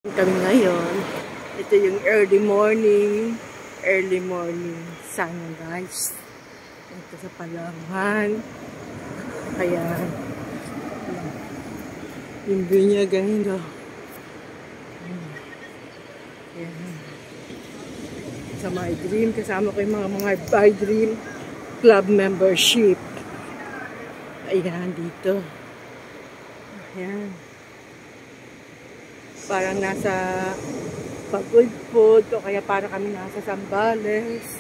Kami ngayon, ito yung early morning sunrise. Ito sa Palawan. Ayan. Yung view niya ganito. Ayan. Sa My Dream, kasama ko yung mga My Dream Club membership. Ayan, dito. Ayan. Parang nasa Pagudpud, o kaya parang kami nasa Zambales,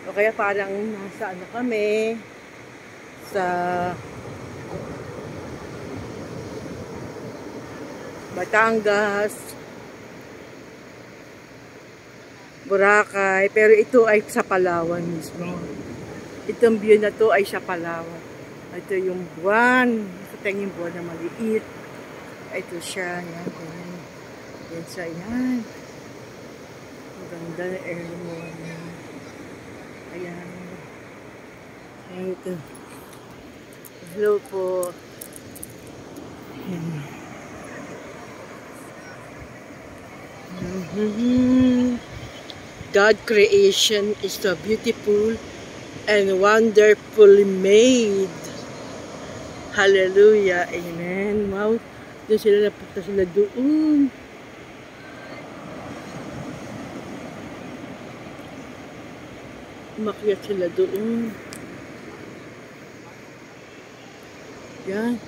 o kaya parang nasa ano kami, sa Batangas, Boracay, pero ito ay sa Palawan mismo. Itong view na to ay sa Palawan. Ito yung buwan. Ito yung buwan na maliit. Ito siya. Yan. Yan siya. Yan. Ang ganda na early morning. Ayan. Ito. Hello po. Ayan. God creation is so beautiful and wonderfully made. Hallelujah. Amen. Wow. Doon sila, napunta sila doon. Umakyat sila doon. Yan.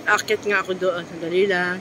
Akit nga ako doon. Sandali lang.